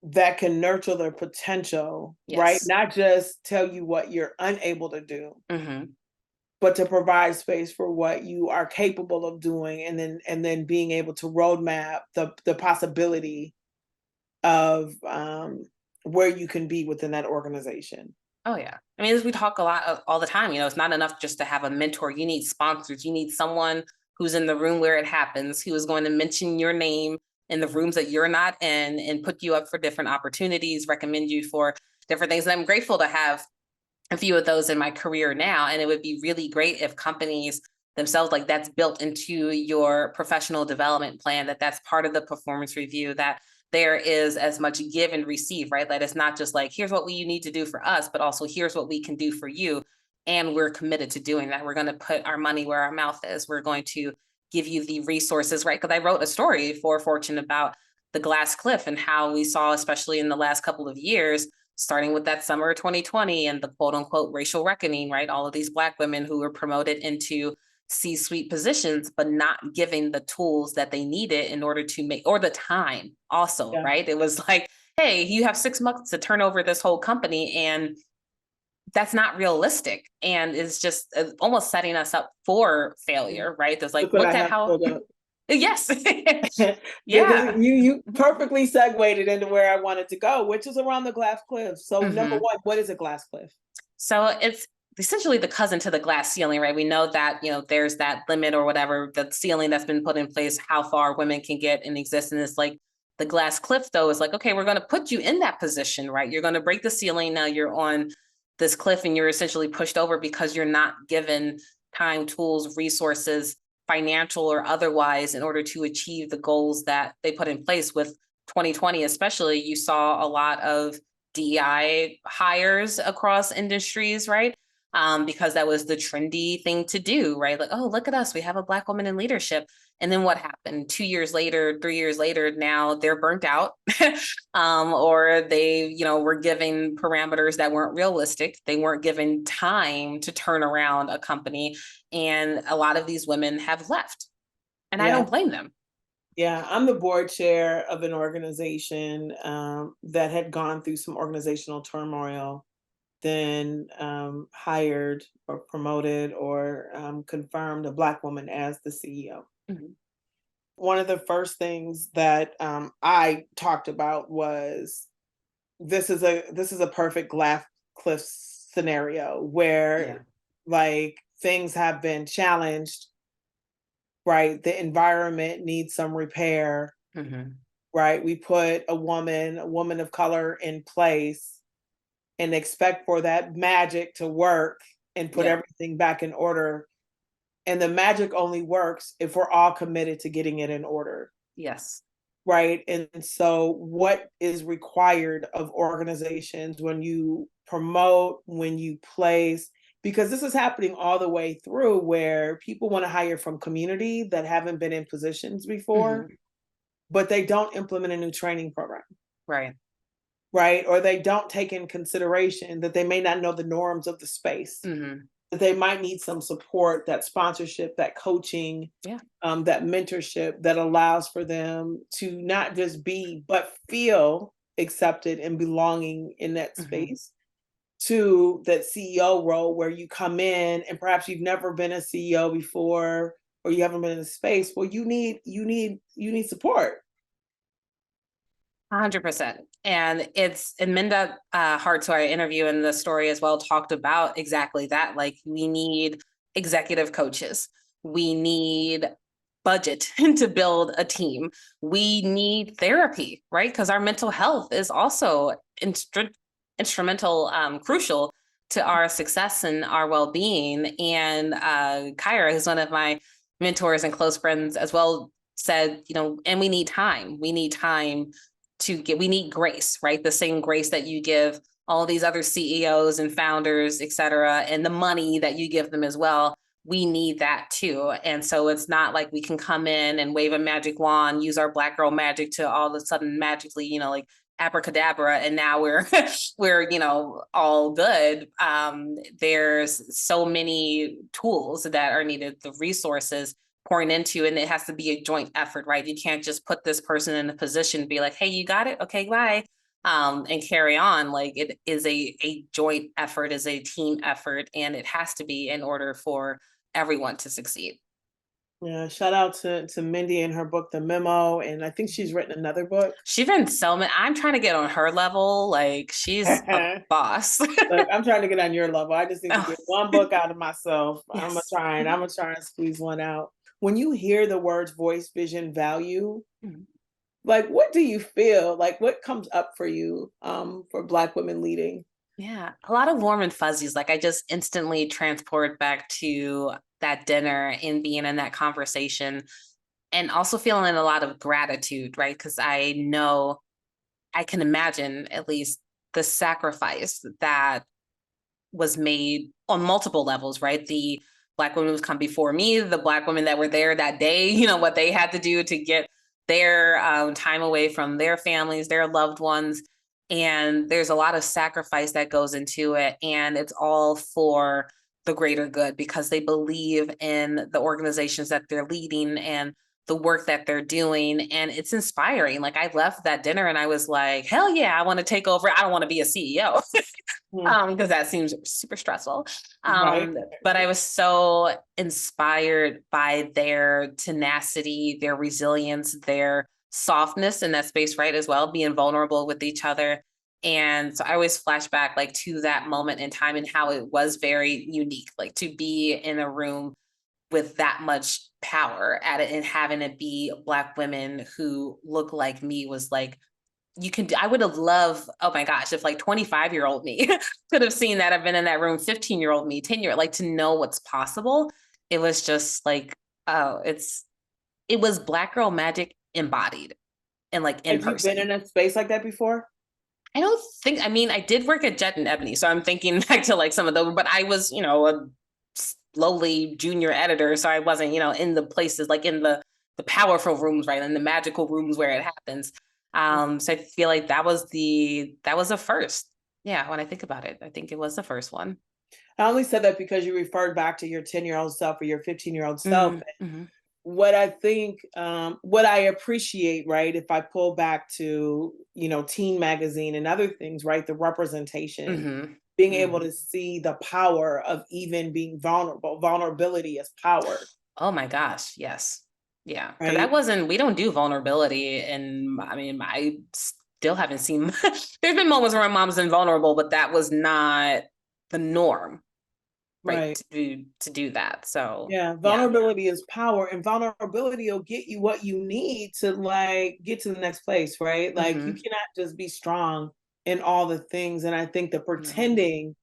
that can nurture their potential, right?
Yes.
Not just tell you what you're unable to do,
Hmm.
but to provide space for what you are capable of doing, and then being able to roadmap the possibility of where you can be within that organization.
Oh, yeah. I mean, as we talk a lot all the time, it's not enough just to have a mentor. You need sponsors. You need someone who's in the room where it happens, who is going to mention your name in the rooms that you're not in and put you up for different opportunities, recommend you for different things. And I'm grateful to have a few of those in my career now. And it would be really great if companies themselves, like that's built into your professional development plan, that's part of the performance review, that there is as much give and receive, right? That it's not just like, here's what you need to do for us, but also here's what we can do for you. And we're committed to doing that. We're going to put our money where our mouth is. We're going to give you the resources, right? Because I wrote a story for Fortune about the glass cliff and how we saw, especially in the last couple of years, starting with that summer of 2020 and the quote unquote racial reckoning, right? All of these Black women who were promoted into C-suite positions, but not given the tools that they needed in order to make, or the time also,
Yeah.
right? It was like, hey, you have 6 months to turn over this whole company, and that's not realistic. And it's just almost setting us up for failure, right? There's like,
Look what I
look at
have
how,
pulled up.
yes.
Because
Yeah.
you perfectly segued it into where I wanted to go, which is around the glass cliff. So number
Mhm.
one, what is a glass cliff?
So it's essentially the cousin to the glass ceiling, right? We know that, there's that limit or whatever, the ceiling that's been put in place, how far women can get in existence. Like the glass cliff, though, is like, okay, we're going to put you in that position, right? You're going to break the ceiling. Now you're on this cliff and you're essentially pushed over because you're not given time, tools, resources, financial or otherwise, in order to achieve the goals that they put in place. With 2020, especially, you saw a lot of DEI hires across industries, right? Because that was the trendy thing to do, right? Like, oh, look at us, we have a Black woman in leadership. And then what happened? 2 years later, 3 years later, now they're burnt out, or they, were given parameters that weren't realistic. They weren't given time to turn around a company, and a lot of these women have left, and I
Yeah.
don't blame them.
Yeah, I'm the board chair of an organization that had gone through some organizational turmoil, then hired or promoted or confirmed a Black woman as the CEO.
Mhm.
One of the first things that I talked about was this is a perfect glass cliff scenario
Yeah.
where like things have been challenged, right? The environment needs some repair,
Mhm.
right? We put a woman of color in place and expect for that magic to work and put
Yeah.
everything back in order. And the magic only works if we're all committed to getting it in order,
Yes.
right? And so, what is required of organizations when you promote, when you place, because this is happening all the way through where people want to hire from community that haven't been in positions before,
Mhm.
but they don't implement a new training program,
Right.
right? Or they don't take in consideration that they may not know the norms of the space,
Mhm.
that they might need some support, that sponsorship, that coaching,
Yeah.
that mentorship that allows for them to not just be, but feel accepted and belonging in that
Mhm.
space, to that CEO role where you come in and perhaps you've never been a CEO before or you haven't been in the space. Well, you need support.
100%. And Minda Hart's, who I interview in the story as well, talked about exactly that. Like, we need executive coaches. We need budget to build a team. We need therapy, right? Because our mental health is also instrumental, crucial to our success and our well-being. And Kyra, who's one of my mentors and close friends as well, said, and we need time. We need time we need grace, right? The same grace that you give all these other CEOs and founders, et cetera, and the money that you give them as well. We need that too. And so it's not like we can come in and wave a magic wand, use our Black girl magic to all of a sudden magically, like abracadabra, and now we're we're all good. There's so many tools that are needed, the resources pouring into, and it has to be a joint effort, right? You can't just put this person in a position, be like, hey, you got it, okay, bye, and carry on. Like, it is a joint effort, is a team effort, and it has to be in order for everyone to succeed.
Yeah, shout out to Mindy and her book, The Memo, and I think she's written another book.
She's been so many. I'm trying to get on her level. Like, she's a boss.
Look, I'm trying to get on your level. I just need to
Oh,
get one book out of myself.
yes.
I'm gonna try and squeeze one out. When you hear the words voice, vision, value,
Mhm.
like what do you feel? Like what comes up for you for Black women leading?
Yeah, a lot of warm and fuzzies. Like I just instantly transport back to that dinner and being in that conversation and also feeling a lot of gratitude, right? Because I know I can imagine at least the sacrifice that was made on multiple levels, right? The Black women who's come before me, the Black women that were there that day, what they had to do to get their time away from their families, their loved ones. And there's a lot of sacrifice that goes into it. And it's all for the greater good because they believe in the organizations that they're leading and the work that they're doing. And it's inspiring. Like I left that dinner and I was like, hell yeah, I want to take over. I don't want to be a CEO.
Mm,
Because that seems super stressful.
right.
But I was so inspired by their tenacity, their resilience, their softness in that space, right? As well, being vulnerable with each other. And so I always flash back like to that moment in time and how it was very unique, like to be in a room with that much power at it and having it be Black women who look like me was like you can do, I would have loved, oh my gosh, if like 25-year-old me could have seen that. I've been in that room, 15-year-old me, 10-year, like to know what's possible. It was just like, oh, it was Black girl magic embodied and like in
Have you been
person.
in a space like that before?
I don't think, I mean, I did work at Jet and Ebony. So I'm thinking back to like some of those, but I was, a lowly junior editor. So I wasn't, in the places like in the powerful rooms, right? In the magical rooms where it happens. So I feel like that was a first. Yeah, when I think about it, I think it was the first one.
I only said that because you referred back to your 10-year-old self or your 15-year-old self.
Mm-hmm.
What I think, what I appreciate, right, if I pull back to, Teen Magazine and other things, right, the representation,
Mm-hmm.
being able
Mm-hmm.
to see the power of even being vulnerable, vulnerability as power,
Oh my gosh, yes. Yeah, because that
right?
wasn't, we don't do vulnerability. And I mean, I still haven't seen, there's been moments where my mom's invulnerable, but that was not the norm, right?
Right.
To do that. So
Yeah,
yeah.
vulnerability is power, and vulnerability will get you what you need to like get to the next place, right? Like you
Mm-hmm.
cannot just be strong in all the things. And I think the
No.
pretending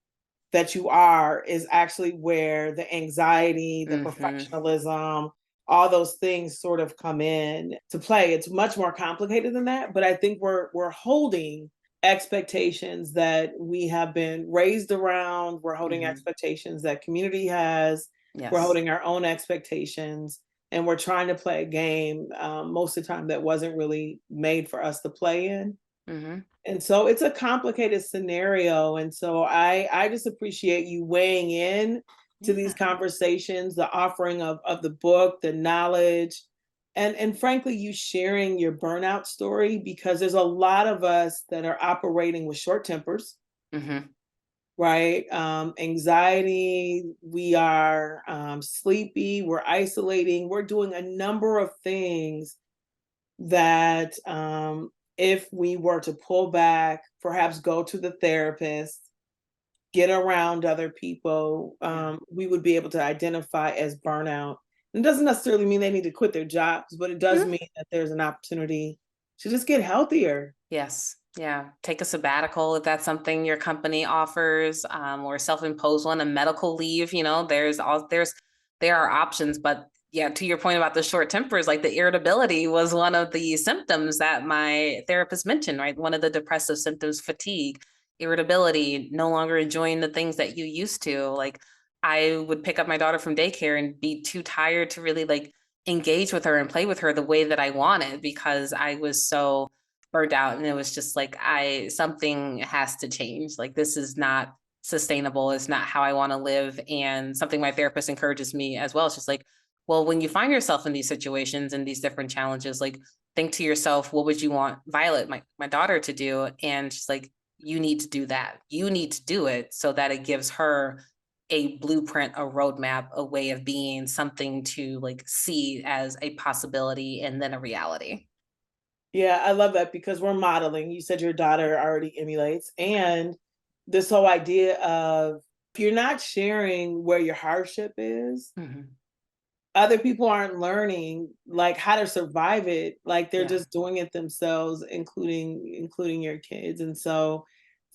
that you are is actually where the anxiety, the
Mm-hmm.
perfectionism, all those things sort of come in to play. It's much more complicated than that, but I think we're holding expectations that we have been raised around, we're holding
Mm-hmm.
expectations that community has, we're
Yes.
holding our own expectations, and we're trying to play a game most of the time that wasn't really made for us to play in.
Mm-hmm.
And so it's a complicated scenario. And so I just appreciate you weighing in to these
Yeah.
conversations, the offering of the book, the knowledge, and frankly, you sharing your burnout story because there's a lot of us that are operating with short tempers,
Mm-hmm.
right? Anxiety, we are sleepy, we're isolating, we're doing a number of things that if we were to pull back, perhaps go to the therapist, get around other people,
Yeah.
we would be able to identify as burnout. It doesn't necessarily mean they need to quit their jobs, but it does
Mhm.
mean that there's an opportunity to just get healthier.
Yes. Yeah. Take a sabbatical if that's something your company offers, or self-impose one, a medical leave. There are options, but yeah, to your point about the short tempers, like the irritability was one of the symptoms that my therapist mentioned, right? One of the depressive symptoms, fatigue, irritability, no longer enjoying the things that you used to. Like I would pick up my daughter from daycare and be too tired to really like engage with her and play with her the way that I wanted because I was so burnt out and it was just like something has to change. Like this is not sustainable. It's not how I want to live. And something my therapist encourages me as well. It's just like, well, when you find yourself in these situations and these different challenges, like think to yourself, what would you want Violet, my daughter, to do? And she's like, you need to do that. You need to do it so that it gives her a blueprint, a roadmap, a way of being, something to like see as a possibility and then a reality.
Yeah, I love that because we're modeling. You said your daughter already emulates. And this whole idea of if you're not sharing where your hardship is,
Mhm.
other people aren't learning like how to survive it, like they're
Yeah.
just doing it themselves, including your kids. And so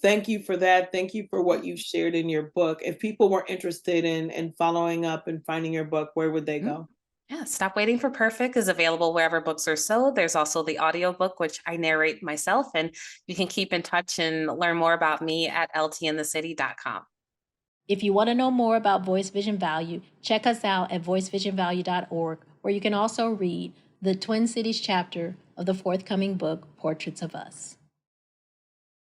Thank you for that. Thank you for what you've shared in your book. If people were interested in following up and finding your book, where would they go?
Yeah, Stop Waiting for Perfect is available wherever books are sold. There's also the audiobook, which I narrate myself, and you can keep in touch and learn more about me at ltinthecity.com.
If you want to know more about Voice Vision Value, check us out at voicevisionvalue.org, where you can also read the Twin Cities chapter of the forthcoming book, Portraits of Us.